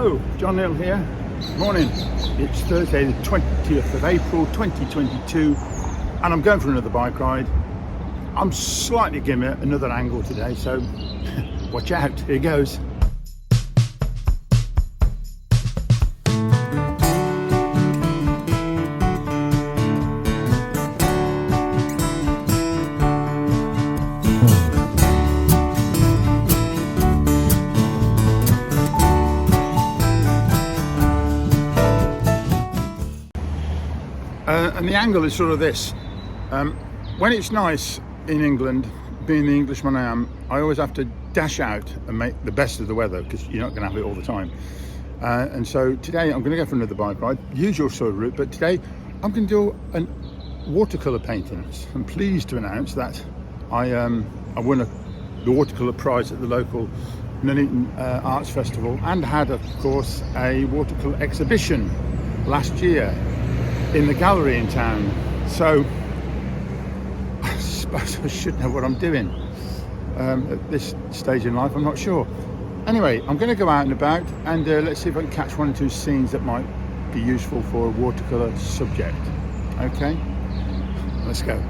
Hello, John Neal here. Morning. It's Thursday the 20th of April 2022 and I'm going for another bike ride. I'm slightly giving it another angle today, so watch out. Here goes. And the angle is sort of this. When it's nice in England, being the Englishman I am, I always have to dash out and make the best of the weather because you're not going to have it all the time. And so today I'm going to go for another bike ride, usual sort of route, but today I'm going to do an watercolour painting. I'm pleased to announce that I won the watercolour prize at the local Nuneaton Arts Festival and had, of course, a watercolour exhibition last year in the gallery in town. So I suppose I should know what I'm doing at this stage in life. I'm not sure. Anyway, I'm going to go out and about and let's see if I can catch one or two scenes that might be useful for a watercolour subject. Okay, let's go.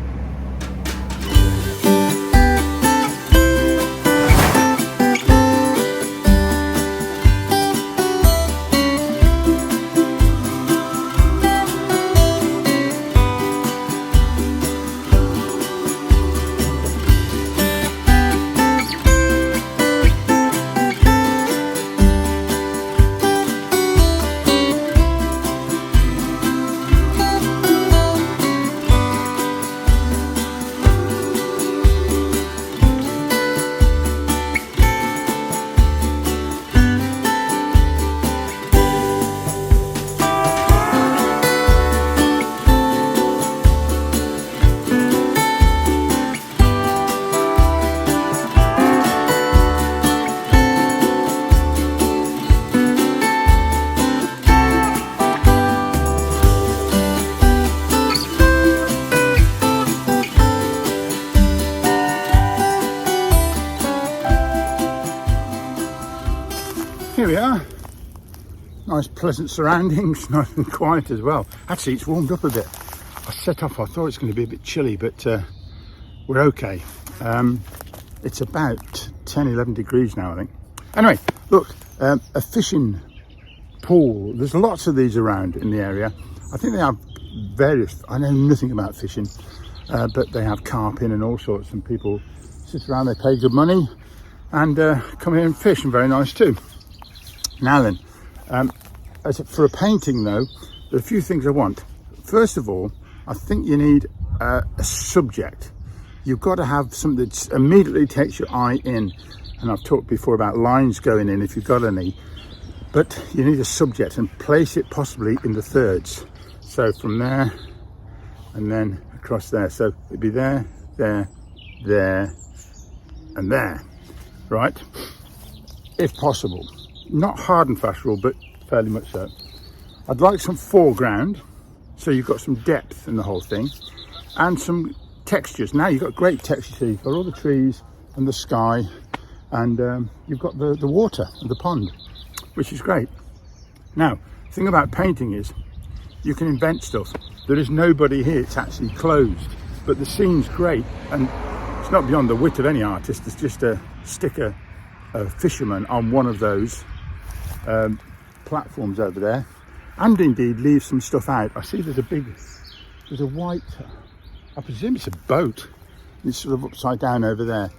Here we are. Nice pleasant surroundings, nice and quiet as well. Actually, it's warmed up a bit. I set off, I thought it was going to be a bit chilly, but we're okay. It's about 10-11 degrees now, I think. Anyway, look, a fishing pool. There's lots of these around in the area. I think they have various, I know nothing about fishing, but they have carping and all sorts, and people sit around, they pay good money and come here and fish, and very nice too. Now then, for a painting though, there are a few things I want. First of all, I think you need a subject. You've got to have something that immediately takes your eye in. And I've talked before about lines going in if you've got any. But you need a subject and place it possibly in the thirds. So from there and then across there. So it'd be there, there, there and there, right? If possible. Not hard and fast rule, but fairly much so. I'd like some foreground, so you've got some depth in the whole thing, and some textures. Now you've got great texture, you've got all the trees and the sky, and you've got the water and the pond, which is great. Now, the thing about painting is you can invent stuff. There is nobody here, it's actually closed, but the scene's great, and it's not beyond the wit of any artist. It's just a sticker a fisherman on one of those platforms over there, and indeed leave some stuff out. I see there's a white, I presume it's a boat. It's sort of upside down over there.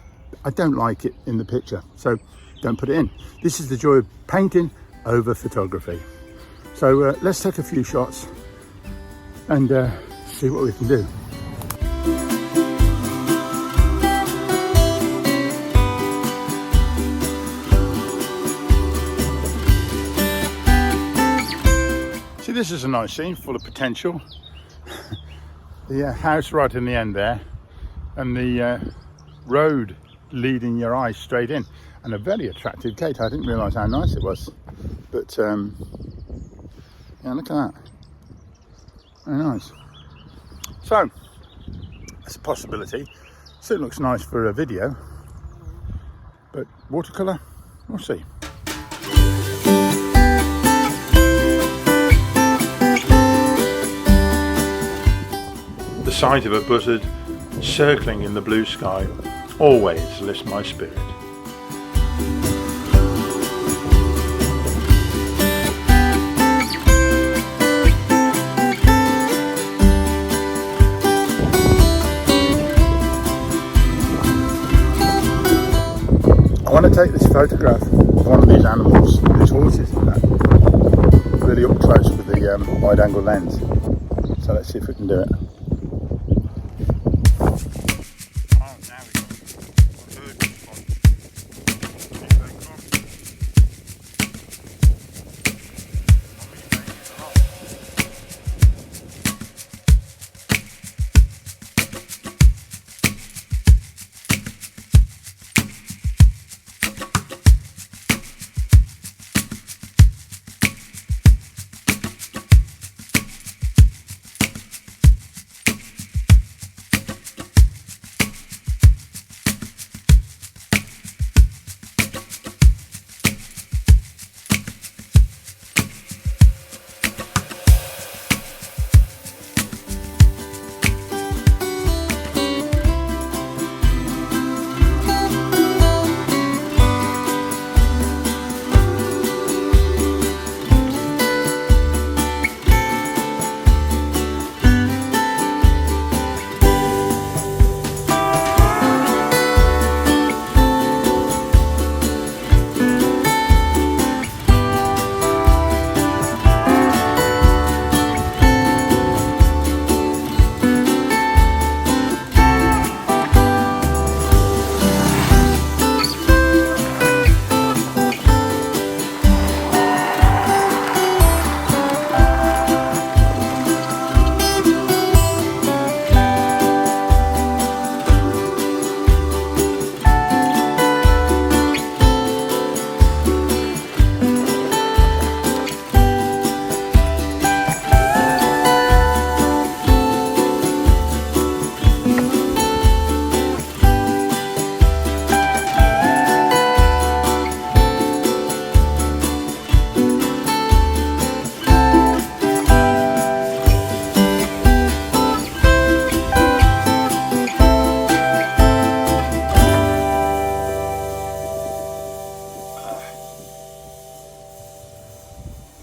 I don't like it in the picture, so don't put it in. This is the joy of painting over photography. So let's take a few shots and see what we can do. This is a nice scene, full of potential. The house right in the end there, and the road leading your eyes straight in, and a very attractive gate. I didn't realise how nice it was, but yeah, look at that, very nice. So that's a possibility. Still looks nice for a video, but watercolour, we'll see. sight of a buzzard circling in the blue sky always lifts my spirit. I want to take this photograph of one of these animals, these horses, really up close with the wide angle lens. So let's see if we can do it.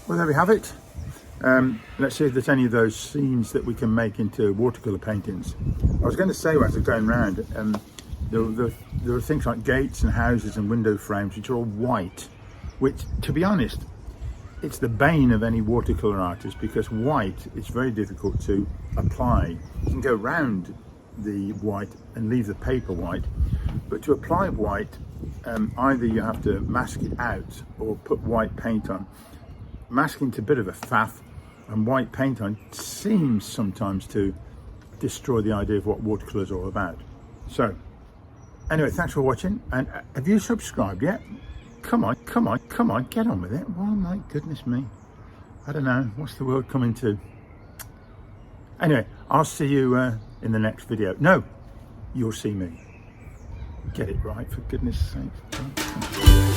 Well, there we have it. Let's see if there's any of those scenes that we can make into watercolour paintings. I was going to say, as I was going around, there are things like gates and houses and window frames which are all white, which, to be honest, it's the bane of any watercolour artist, because white is very difficult to apply. You can go round the white and leave the paper white, but to apply white, either you have to mask it out or put white paint on. Masking's a bit of a faff, and white paint on seems sometimes to destroy the idea of what watercolour is all about. So anyway, thanks for watching, and have you subscribed yet? Come on, get on with it. Oh my goodness me, I don't know, what's the world coming to? Anyway, I'll see you in the next video. No, you'll see me. Get it right, for goodness sake.